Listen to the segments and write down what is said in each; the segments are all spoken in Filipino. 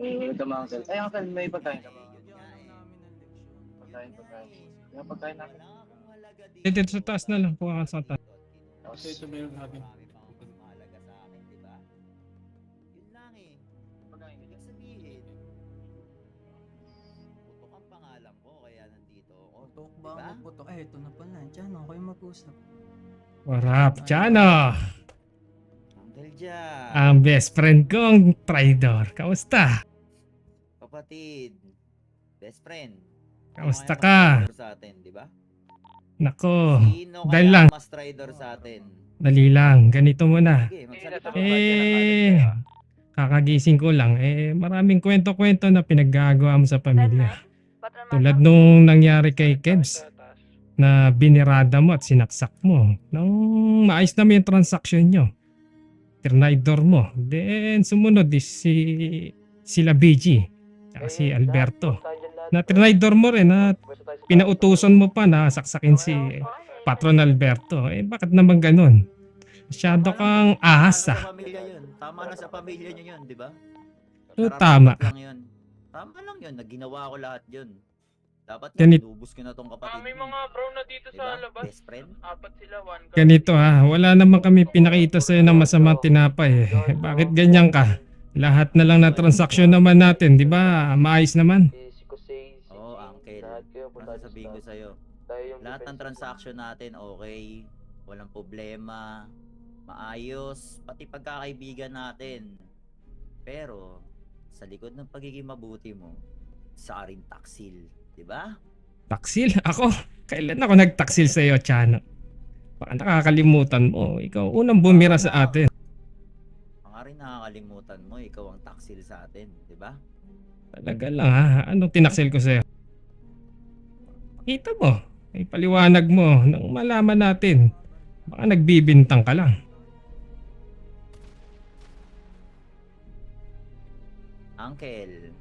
Ito mga uncle. Ay, uncle, may pagkain ka ba? Pagkain. Yung pagkain natin. Dito sa taas na lang. Kuha ka sa taas. Tapos, Ito meron natin. Yun lang eh. pagkain ka Ibig dyan. sabihin, putok ang pangalan ko kaya nandito ako. Putok ba Diba? ako? Putok. Eh, ito na pala. Diyan, okay mag-usap. Warap, Chano. Uncle Jack. Ang best friend kong traidor. Kamusta? Kapatid. Best friend. Kamusta Sino ka? kaya mas traitor sa atin, di ba? Nako. Sino dahil kaya lang. mas traitor sa atin? Dali lang. Ganito muna. Sige, magsalita ka. Eh, kakagising ko lang. Maraming kwento-kwento na pinaggagawa mo sa pamilya. Tulad nung nangyari kay Kebs na binirada mo at sinaksak mo. Nang maayos naman yung transaction nyo. Trinidor mo. Then sumunod is sila BG. Tsaka si Alberto. Na trinidor mo rin at pinautusan mo pa na saksakin si Patron Alberto. Bakit naman ganun? Masyado kang ahas Tama na ah. sa pamilya yun. Tama na sa pamilya nyo yun, di ba? Tama. Lang yun. Tama lang yun. Naginawa ko lahat yun. Dapat Ganit- nubus ko na tong kapatid. May mo. mga bro na dito Diba? sa labas. Best friend? Apat sila, one guy. Ganito wala naman kami pinakita sa'yo ng masamang tinapay Bakit ganyan ka? Lahat na lang na transaksyon naman natin, di ba? Maayos naman. Oo, uncle. Ang sasabihin ko sa'yo. Lahat ng transaction natin okay. Walang problema. Maayos. Pati pagkakaibigan natin. Pero, sa likod ng pagiging mabuti mo, sa rin taksil. Diba? Taksil? Ako? Kailan ako nagtaksil sa'yo, Chano? Baka nakakalimutan mo. Ikaw unang bumira sa atin. Mga rin nakakalimutan mo, ikaw ang taksil sa atin. Diba? Talaga lang Anong tinaksil ko sa'yo? Pakita mo. Ay paliwanag mo nang malaman natin. Baka nagbibintang ka lang. Uncle,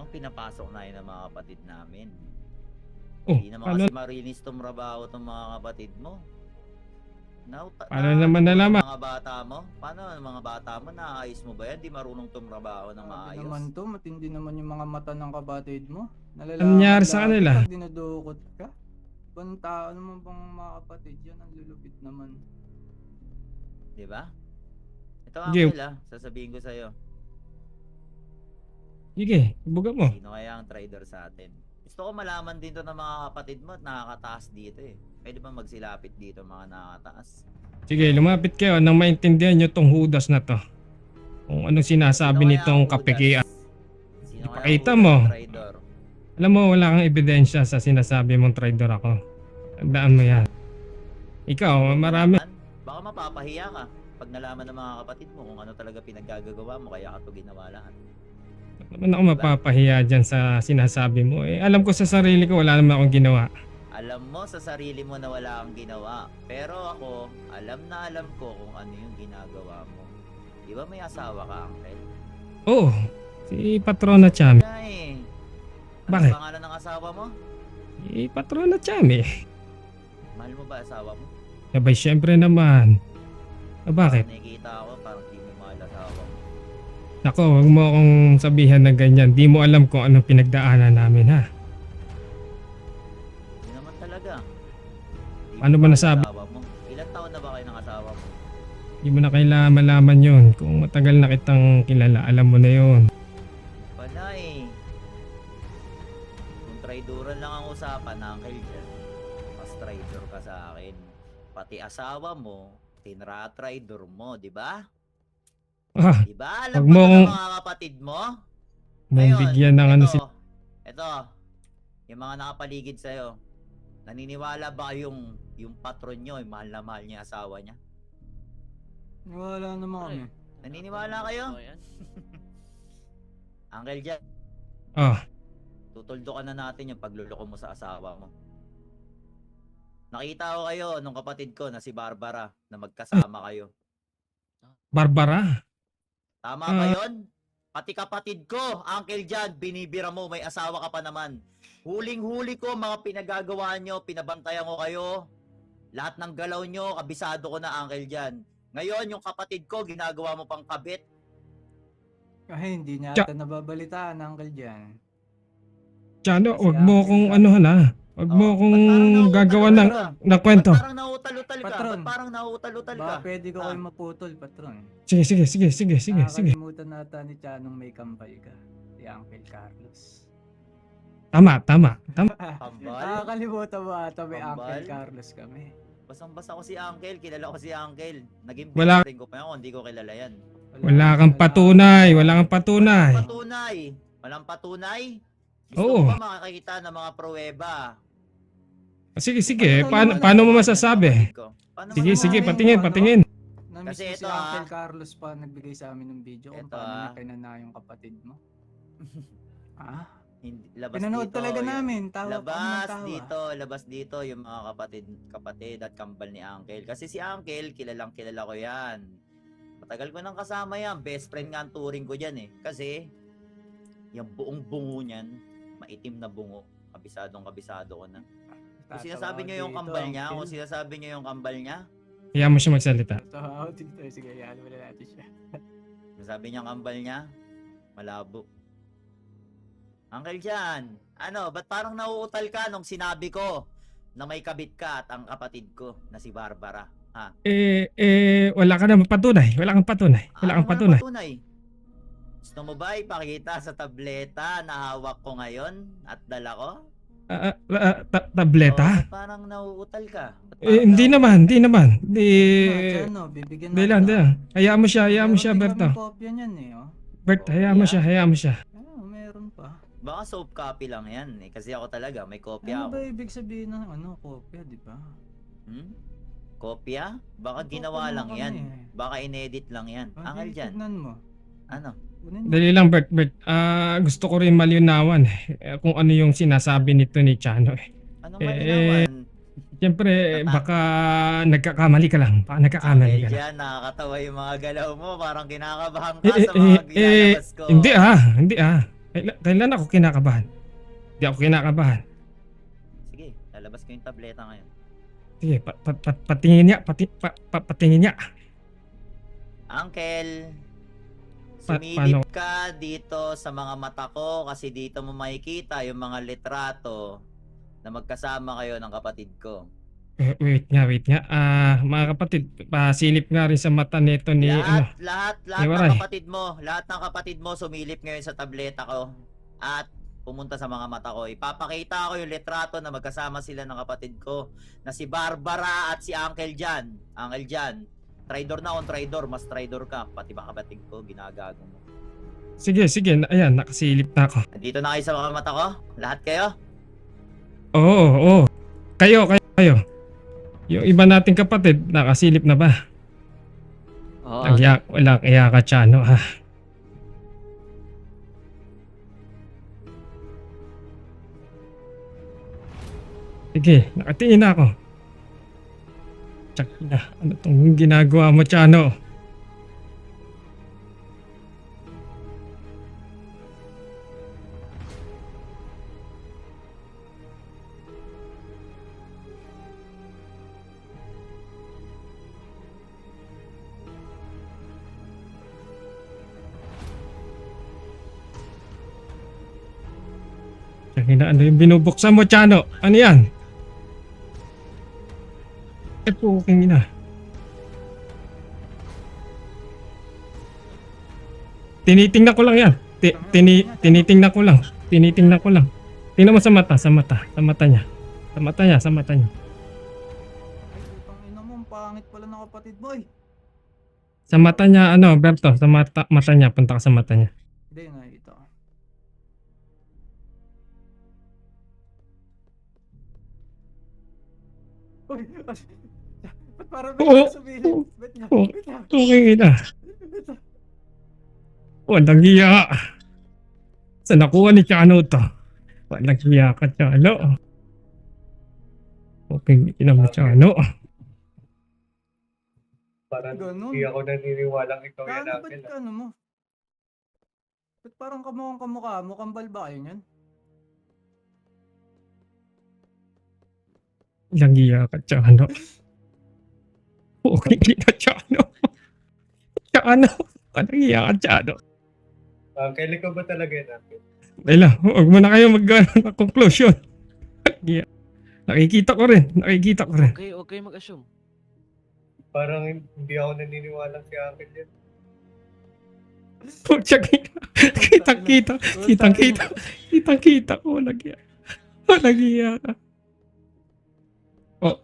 pinapasok na yun ng mga kapatid namin. Oh, Hindi naman paano, kasi marinis tumrabaho itong mga kapatid mo. paano naman nalaman? Mga bata mo? Paano ang mga bata mo? Naayos mo ba yan? Di marunong tumrabaho ng Grabe maayos? naman to. Matindi naman yung mga mata ng kapatid mo. Anong nangyari sa kanila? Pag dinudukot ka. Ibang tao naman bang mga kapatid yan? Ang lulupit naman. Di ba? Ito Sige. uncle sasabihin ko sa'yo. Sige, ibuga mo. Sino kaya ang trader sa atin? Gusto ko malaman din to ng mga kapatid mo at nakakataas dito eh. Pwede ba magsilapit dito mga nakakataas? Sige, lumapit kayo nang maintindihan nyo tong hudas na to. Kung anong sinasabi Sino kaya nitong ang Judas? kapikian. Sino kaya ang Ipakita Judas mo. trader? Alam mo, wala kang ebidensya sa sinasabi mong traidor ako. Tandaan mo yan. Ikaw, marami. Baka mapapahiya ka pag nalaman ng mga kapatid mo kung ano talaga pinaggagawa mo kaya ka to ginawa lahat. Naman ako mapapahiya dyan sa sinasabi mo. Alam ko sa sarili ko, wala naman akong ginawa. Alam mo sa sarili mo na wala kang ginawa. Pero ako, alam na alam ko kung ano yung ginagawa mo. Di ba may asawa ka, uncle? Oo, si Patrona Chami. Kaya eh. Bakit? Ano pangalan ng asawa mo? Si Patrona Chami. Mahal mo ba asawa mo? Sabay, syempre naman. Bakit? Nakikita ako parang di mo mahal asawa mo. Nako, huwag mo akong sabihan na ganyan. Di mo alam kung anong pinagdaanan namin Hindi naman talaga. Di Ano mo ba mahal nasabi? asawa mo? Ilang taon na ba kayo ng asawa mo? Di mo na kailangan malaman yun. Kung matagal na kitang kilala, alam mo na yun. Wala eh. Kung traidoran lang ang usapan, uncle dyan, mas traidor ka sa akin. Pati asawa mo, tinra-traidor mo, di ba? Ah, Di ba? Alam Wag mo mo na ng akong- mga kapatid mo? mong bigyan ng ano si... Ito, yung mga nakapaligid sa'yo. Naniniwala ba yung patron nyo, yung mahal na mahal niya asawa niya? Wala naman kami. Naniniwala kayo? Uncle Jack, Oh, tutuldukan na natin yung pagluloko mo sa asawa mo. Nakita ko kayo nung kapatid ko na si Barbara na magkasama kayo. Barbara. Tama ba yun? Pati kapatid ko, Uncle Jan, binibira mo, may asawa ka pa naman. Huling-huli ko mga pinagagawa nyo, pinabantayan ko kayo. Lahat ng galaw nyo, kabisado ko na, Uncle Jan. Ngayon, yung kapatid ko, ginagawa mo pang kabit. Ay, hindi niya Tsa- ata nababalitaan, Uncle Jan. Chano, Kasi wag mo Uncle kung Jan. ano na. Wag mo Oh, kung ba't parang gagawa nauutal-utal ng, ka? ng Ba't kwento. parang nauutal-utal ka? Patron. Ba't parang nauutal-utal ka? Baka pwede ko Ah. kayo maputol, patron. Sige, sige, sige, sige, sige, sige. Nakakalimutan nata ni Chanong may kambal ka. Si Uncle Carlos. Tama, tama, tama. Kambal? Nakakalimutan mo ata may Kambal? Uncle Carlos kami. Basang-basa ko si Uncle. Kilala ko si Uncle. Naging Wala- best friend ko pa yun. Hindi ko kilala yan. Wala kang patunay, wala kang patunay. Walang patunay. Walang patunay? Gusto Oo. mo ba makakita ng mga pruweba? Sige, sige, paano mo masasabi? Paano Sige, mo sige, Ano? patingin, patingin. Namiss Kasi mo si ito, Uncle ah. Carlos pa nagbigay sa amin ng video kung Ito, paano ah. niya pinana yung kapatid mo. Hindi, labas Pinanood dito. talaga yung- namin. Tawa pa kami ng Labas tawa. labas dito yung mga kapatid at kambal ni Uncle. Kasi si Uncle, kilalang kilala ko yan. Matagal ko nang kasama yan. Best friend nga ang turing ko dyan eh. Kasi, yung buong bungo niyan, maitim na bungo. Kabisado ko na. Kung sinasabi niyo yung kambal niya, kung sinasabi niyo yung kambal niya, Hayaan mo siya magsalita. Tawa dito. Sige, yan. Wala natin siya. sinasabi niya yung kambal niya, malabo. Uncle Jan, ba't parang nauutal ka nung sinabi ko na may kabit ka at ang kapatid ko na si Barbara? Ha? Wala ka naman patunay. Wala kang patunay. Wala kang Walang patunay. patunay. Gusto mo ba ipakita sa tableta na hawak ko ngayon at dala ko? Tableta? O, parang nauutal ka. Ba't Hindi naman, hindi naman. Bibigyan Hindi lang, hindi lang. Hayaan mo siya, Berto. Kopya niyan eh, oh. Bert, hayaan mo siya. Meron pa. Baka soft copy lang yan eh. Kasi ako talaga, may kopya Ano ako. ba ibig sabihin ng kopya, di ba? Hmm? Kopya? Baka May ginawa kopya lang naman yan. kami eh. Baka inedit lang yan. Uncle Jan, Tignan mo. ano? Kunin mo. Dali lang, Bert. Gusto ko rin malinawan kung ano yung sinasabi nito ni Chano eh. Anong malinawan? Siyempre, baka nagkakamali ka lang. Baka nagkakamali ka lang. Jan, nakakatawa yung mga galaw mo. Parang kinakabahan ka sa mga ginalabas ko. Hindi. Kailan ako kinakabahan? Hindi ako kinakabahan. Sige, lalabas ko yung tableta ngayon. Sige, patingin niya. Patingin niya. Uncle, paano? sumilip ka dito sa mga mata ko kasi dito mo makikita yung mga litrato na magkasama kayo ng kapatid ko. Wait nga. Mga kapatid, pasilip nga rin sa mata nito ni Lahat Waray. lahat ng kapatid mo sumilip ngayon sa tableta ko at pumunta sa mga mata ko. Ipapakita ko yung litrato na magkasama sila ng kapatid ko na si Barbara at si Uncle Jan. Uncle Jan, traidor na akong traidor, mas traidor ka. Pati ba kapatid ko, ginagago mo. Sige. Ayan, nakasilip na ako. Dito na kayo sa mga mata ko? Lahat kayo? Oo. Kayo. Yung iba nating kapatid, nakasilip na ba? Oo. Walang iya ka, Chano, ha? Sige, nakatingin na ako. Tsak na, ano tong ginagawa mo, Chano? Ano yung binubuksan mo, Chano? Ano yan? Puking ina. Tinitingnan ko lang yan. Tinitingnan ko lang. Tingnan mo sa mata niya. Sa mata niya. Ay, putang ina mo, ang pangit pala ng kapatid mo eh. Sa mata niya, Berto, sa mata niya, punta ka sa mata niya. Hindi, nakikita ko. Uy, ba't parang may Oo. sabihin? Wait lang, Oo. wait lang. Puking ina. Wait lang. Walang hiya. Saan nakuha ni Chano to? Walang hiya ka, Chano. Puking ina mo, Chano. Parang Ganun. hindi ako naniniwalang ikaw yan Gaano natin. ba't ano mo? Ba't parang kamukhang kamukha mo? Kambal ba kayo niyan? Walang hiya ka, Chano. Puking ina, Chano. Walang hiya ka, Chano. Uncle, ikaw ba talaga yun, Uncle? Dahil lang, huwag mo na kayo mag-conclusion. Yeah. Nakikita ko rin. Okay, mag-assume. Parang hindi ako naniniwala si Uncle yan. Pucha, kitang-kita ko. Walang iya ka. Oh.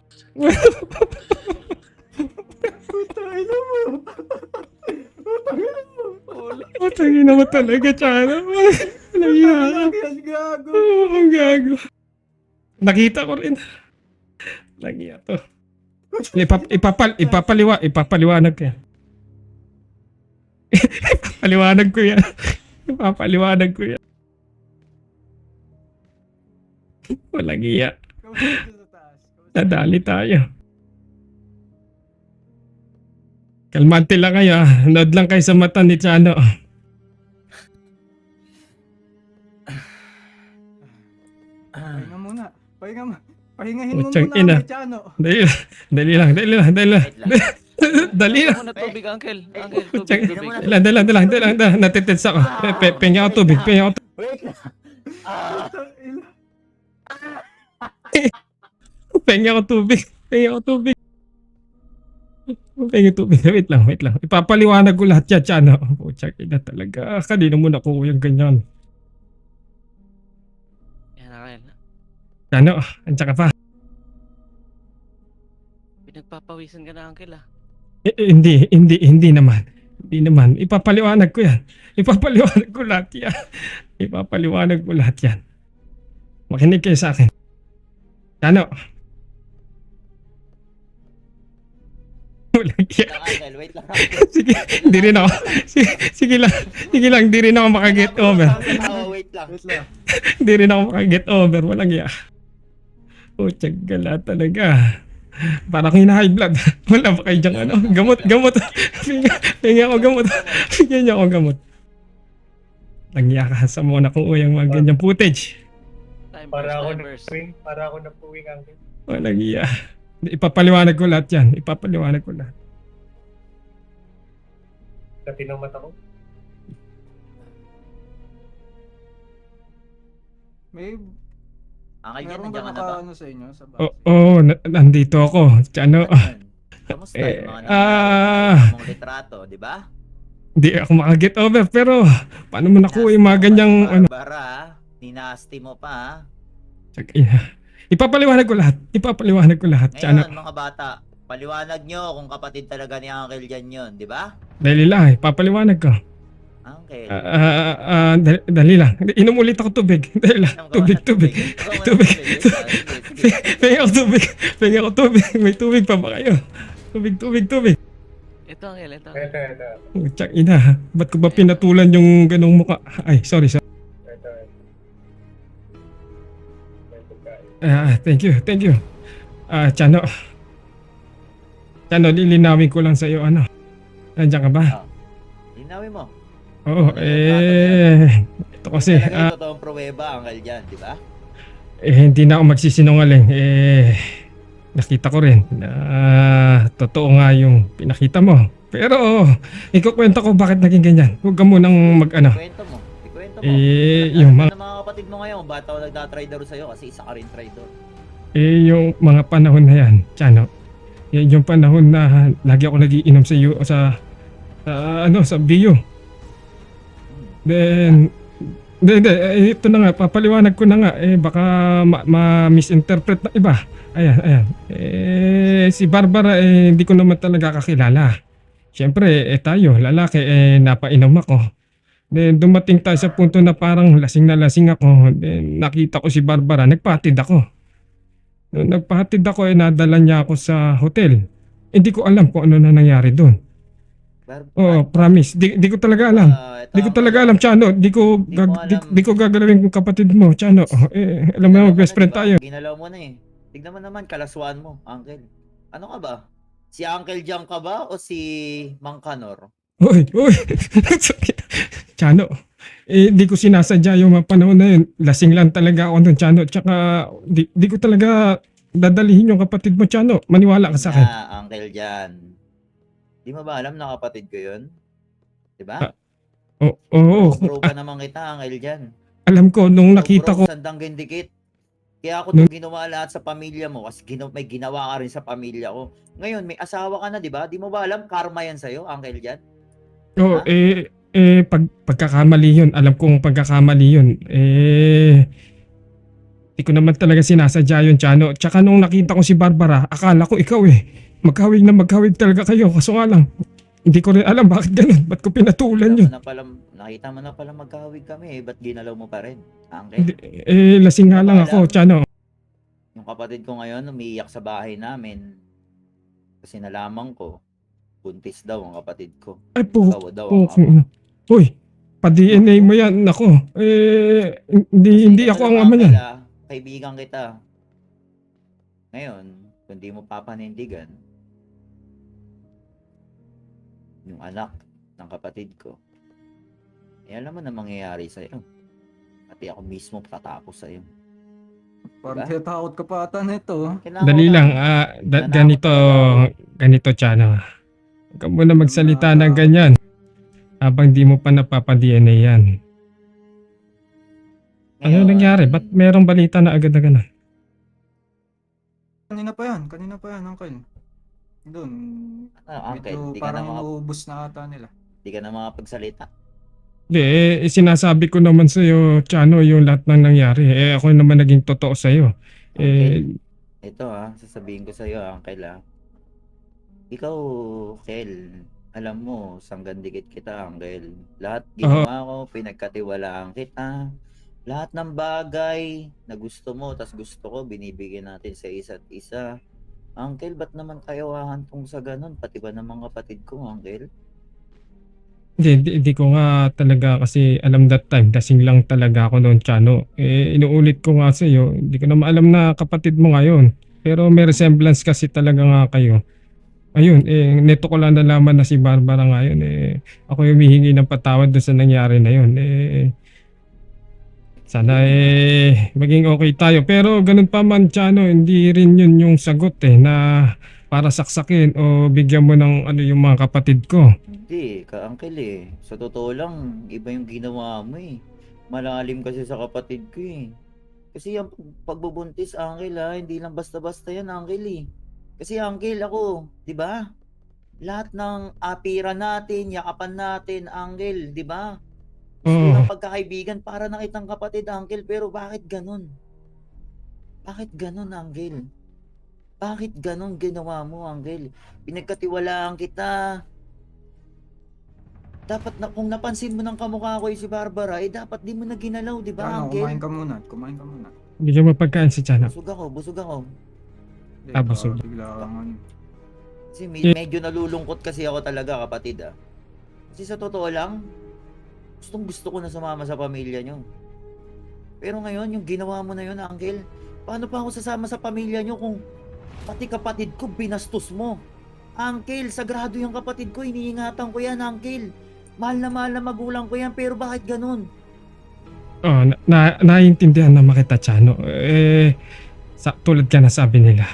Putangina mo. Putangina mo talaga, Chano. Walang iya ka. Yan, gago. Ang gago. Nakita ko rin. Walang iya to. Ipapaliwanag ko yan. Ipapaliwanag ko yan. Walang iya. Kamusta sa taas? Nadali tayo. Kalmante lang kayo ah. Nood lang kayo sa mata ni Chano. Pahinga muna. Pahingahin mo Putsang muna ina. kami, Chano. Dali lang. Wait lang. Dali lang. Ano na tubig, Uncle? Uncle, Putsang tubig. dali lang. Natitits ako. Penga ako tubig. Wait lang. Putangina. Penga ako tubig. Wait lang. Ipapaliwanag ko lahat yan, Chano. Putsang ina talaga. Kanina mo nakuha yung ganyan. Yan, Uncle. Chano, andiyan ka pa. Pinagpapawisan ka na, Uncle, ah. Hindi naman. Ipapaliwanag ko yan. Ipapaliwanag ko lahat yan. Makinig kayo sa akin. Chano. Walang iya. Uncle, wait lang. Sige, hindi rin ako. Sige lang, hindi rin ako makaget over. Wait lang. Hindi rin ako makaget over. Walang iya. Putsang gala talaga. Parang hina-high blood. Wala ba kayo dyan ano? Gamot. Pinga ako gamot. Bigyan niyo ako gamot. Nagya ka sa mo na kung yung mga ganyang footage. Para ako Timers. napuwing, Uncle. Walang iya. Ipapaliwanag ko lahat yan. Pati ng mata ko. May Uncle, dyan, meron ba nandiyan ka na ba? nakaano sa inyo sa Oo, base? nandito ako. Chano. Ayun. Kamusta yung mga mong litrato, di ba? Hindi ako makaget over pero paano mo nakuha yung mga ganyang ano? Barbara, ninasti mo pa, ha? Tsaka, ipapaliwanag ko lahat. Chano. Ngayon, mga bata, paliwanag nyo kung kapatid talaga ni Uncle Jan yun, di ba? Dali lang, ipapaliwanag ko. Uncle. Dali lang. Inom ulit ako tubig. Dali lang. Tubig. Penga ako tubig. May tubig pa ba kayo? Tubig. Ito, Uncle, ito. Ito. Tsak ina. Ba't ko ba pinatulan yung ganong muka? Ay, sorry. Ito. Thank you. Chano, lilinawin ko lang sa iyo ano. Nandiyan ka ba? Linawin mo. Oo, ito kasi, Talaga yung totoong pruweba, Uncle Jan, di ba? hindi na ako magsisinungaling. Nakita ko rin na totoo nga yung pinakita mo. Pero, ikukwento ko bakit naging ganyan. Huwag ka munang mag-ano. Ikwento mo. Yung Alam mga, ng mga kapatid mo ngayon, ba't ako nagda-tridor sa'yo kasi isa ka rin tridor. yung mga panahon na yan, Chano. Yung panahon na lagi ako nagiinom sa iyo, sa bio. Then, ito na nga, papaliwanag ko na nga, baka ma-misinterpret na iba. Ayan. Si Barbara, hindi ko naman talaga kakilala. Siyempre, tayo, lalaki, napainom ako. Then, dumating tayo sa punto na parang lasing na lasing ako. Then, nakita ko si Barbara, nagpahatid ako. Nung nagpahatid ako, nadala niya ako sa hotel. Hindi ko alam kung ano na nangyari doon. Promise. Di ko talaga alam. Di ko talaga alam, Chano. Di ko gagalawin kung kapatid mo, Chano. Alam mo, best friend tayo. Ginalaw mo na eh. Tignan mo naman, kalaswaan mo, Uncle. Ano ka ba? Si Uncle Jan ka ba o si Mang Kanor? Uy. Chano, di ko sinasadya yung mga panahon na yun. Lasing lang talaga ako doon, Chano. Tsaka, di ko talaga dadalihin yung kapatid mo, Chano. Maniwala ka sa akin. Uncle Jan. Di mo ba alam na kapatid ko yun? Diba? Oo, Pro pa naman kita, Angel, dyan. alam ko nung nakita ko. Sandang gindikit. Kaya ako itong ginawa lahat sa pamilya mo kasi may ginawa ka rin sa pamilya ko. Ngayon, may asawa ka na, di ba? Di mo ba alam, karma yan sa'yo, Angel, dyan? Oo, Ha? pagkakamali yun. Alam kong pagkakamali yun. Di ko naman talaga sinasadya yun, Chano. Tsaka nung nakita ko si Barbara, akala ko ikaw eh. Maghawig na maghawig talaga kayo. Kaso nga lang, hindi ko rin alam bakit ganun. Ba't ko pinatulan yun? Nakita mo na pala magkahawig kami eh. Ba't ginalaw mo pa rin, Angel? Lasing nga lang ako, Chano. Yung kapatid ko ngayon, umiiyak sa bahay namin. Kasi nalaman ko, buntis daw ang kapatid ko. Ay Ikaw daw ang ama. Uy, pa-DNA mo yan. Nako, hindi ako ang ama niyan. Kaibigan kita. Ngayon, kung di mo papanindigan, yung anak ng kapatid ko, alam mo na mangyayari sa'yo. Pati ako mismo tatapos sa'yo. Parang Diba? takot ka pa ata nito. Dali lang, ganito, Chano. Huwag ka muna magsalita ng ganyan. Habang di mo pa napapa-DNA yan. Ano Ngayon, nangyari? Ba't merong balita na agad na gano'n? Kanina pa yan, Uncle. Doon. Uncle, Medyo parang inuubos na ata nila. di ka na makapagsalita. Hindi, sinasabi ko naman sa'yo, Chano, yung lahat ng nangyari. Ako naman naging totoo sa'yo. Ito sasabihin ko sa'yo, Uncle Ikaw, Kel, alam mo, sanggandikit kita, Uncle. Lahat ginawa ko, pinagkatiwalaan kita. Lahat ng bagay na gusto mo, tas gusto ko, binibigyan natin sa isa't isa. Uncle, ba't naman tayo hahantong sa ganun? Pati ba ng mga kapatid ko, Uncle? Hindi ko nga talaga kasi alam that time. Lasing lang talaga ako noon, Chano. Inuulit ko nga sa'yo, hindi ko na maalam na kapatid mo ngayon. Pero may resemblance kasi talaga nga kayo. Ayun, neto ko lang nalaman na si Barbara ngayon. Ako yung humihingi ng patawad doon sa nangyari na yun. Sana maging okay tayo. Pero ganun pa man, Chano, hindi rin yun yung sagot na para saksakin o bigyan mo ng yung mga kapatid ko. Hindi, Uncle Sa totoo lang, iba yung ginawa mo Malalim kasi sa kapatid ko Kasi yung pagbubuntis, Uncle hindi lang basta-basta yan, Uncle Kasi Uncle ako, di ba? Lahat ng apira natin, yakapan natin, Uncle, di ba? Gusto ng pagkakaibigan para na kitang kapatid, Uncle, pero bakit ganun? Bakit ganun, Uncle? Bakit ganun ginawa mo, Uncle? Pinagkatiwalaan kita. Dapat kung napansin mo ng kamukha ko si Barbara, dapat di mo na ginalaw, di ba, Chano, Uncle? kumain ka muna. Bigyan mo pagkain si Chano. Busog ako. Busog. Bigla kang Kasi medyo nalulungkot kasi ako talaga, kapatid Kasi sa totoo lang, gusto ko na sumama sa pamilya nyo. Pero ngayon, yung ginawa mo na yun, Uncle, paano pa ako sasama sa pamilya nyo kung pati kapatid ko binastos mo? Uncle, sagrado yung kapatid ko, iniingatan ko yan, Uncle. Mahal na magulang ko yan, pero bakit ganun? Naiintindihan naman kita, Chano. Tulad ka na sabi nila,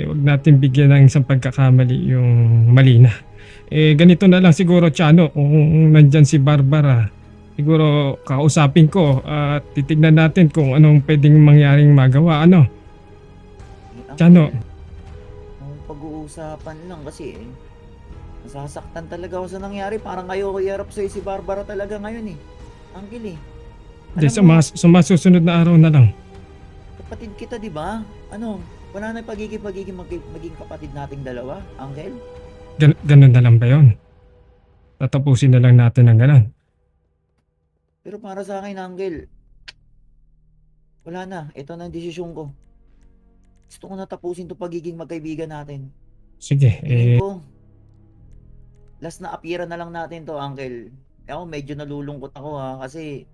wag natin bigyan ng isang pagkakamali yung mali na. Ganito na lang siguro, Chano, kung nandyan si Barbara, siguro kausapin ko at titignan natin kung anong pwedeng mangyaring magawa, Chano. Pag-uusapan lang kasi nasasaktan talaga ako sa nangyari. Parang ayoko i-harap sa'yo si Barbara talaga ngayon Uncle Hindi, sa masusunod na araw na lang. Kapatid kita, di ba? Wala na pagiging maging kapatid nating dalawa, Uncle? Ganun na lang ba yun? Tatapusin na lang natin ang ganun. Pero para sa akin, Uncle, wala na. Ito na ang desisyon ko. Gusto ko na tapusin to pagiging magkaibigan natin. Sige, last na apira na lang natin to, Uncle. Ako medyo nalulungkot ako kasi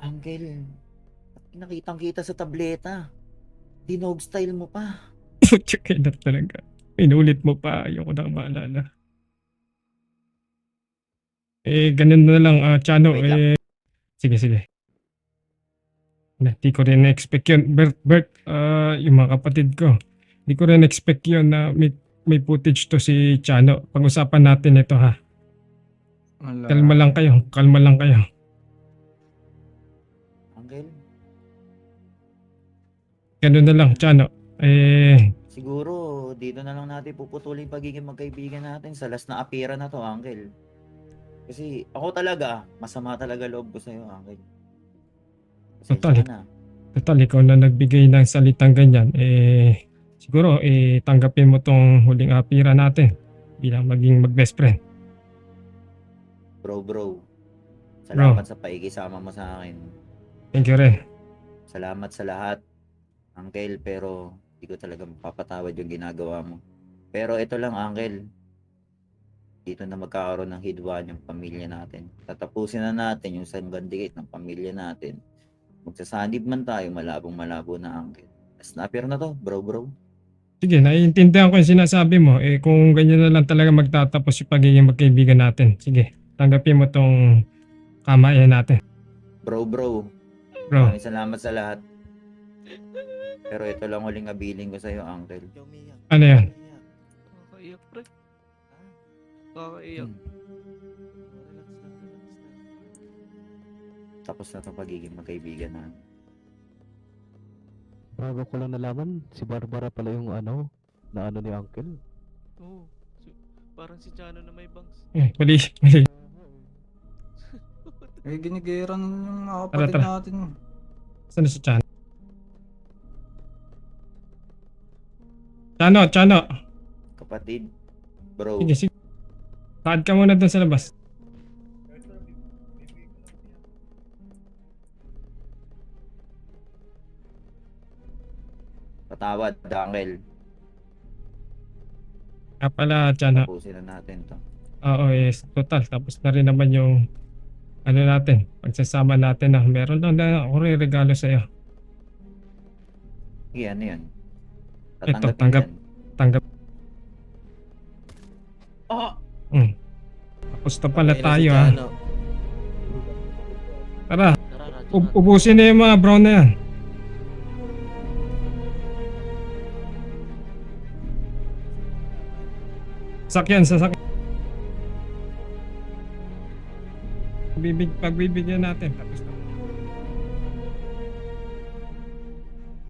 Uncle, nakitang-kita sa tableta. Dinog style mo pa. Tsaka na talaga. Inulit mo pa, ayoko na maalala. Ganun na lang, Chano. Wait lang. Sige. Di ko rin expect yun. Bert, yung mga kapatid ko. Di ko rin expect yun na may footage to si Chano. Pag-usapan natin ito, ha? Wala. Kalma lang kayo. Kalma lang kayo. Uncle, Ganun na lang, Chano. siguro dito na lang natin puputulin pagiging magkaibigan natin sa last na apira na to, Uncle. Kasi ako talaga, masama talaga loob ko sa'yo, Uncle. Total. Pasensya na. Total, ikaw na nagbigay ng salitang ganyan. Siguro, tanggapin mo tong huling apira natin bilang maging mag-best friend. Bro. Salamat sa paikisama mo sa akin. Thank you rin. Salamat sa lahat, Uncle, pero hindi ko talaga mapapatawad yung ginagawa mo. Pero ito lang, Uncle. Dito na magkakaroon ng hidwaan yung pamilya natin. Tatapusin na natin yung sanggandikit ng pamilya natin. Magsasanib man tayo, malabong-malabo na, Uncle. Snapper na to, bro. Sige, naiintindihan ko yung sinasabi mo. Kung ganyan na lang talaga magtatapos yung pagiging magkaibigan natin. Sige, tanggapin mo tong kamayan natin. Bro. Bro, Maraming salamat sa lahat. Pero ito lang huling abiling ko sa'yo, Uncle. ano yan? Kakaiyak, pre. Kakaiyak. Tapos na itong pagiging magkaibigan na. Bago ko lang nalaman, si Barbara pala yung na ni Uncle. Oo. Parang si Chano na may bangs. Mali. Ginigiran yung mga Tara, kapatid tara. natin. Saan na si Chano? Chano. Kapatid, bro. Sige. Lakad ka muna doon sa labas. Patawad, Uncle. Pala, Chano. Tapusin na natin to. Oo, total. Tapos na rin naman yung natin, pagsasama natin na meron lang na ako rin regalo sa'yo. Sige, ano yun? Ito, Tatanggapin tanggap. yan. Oh! Tapos na pala Okay na tayo si ha. Chano. Tara, Tara, radyo natin. ubusin na yung mga brown na yan. Sasakyan. Pagbibigyan natin. Tapos na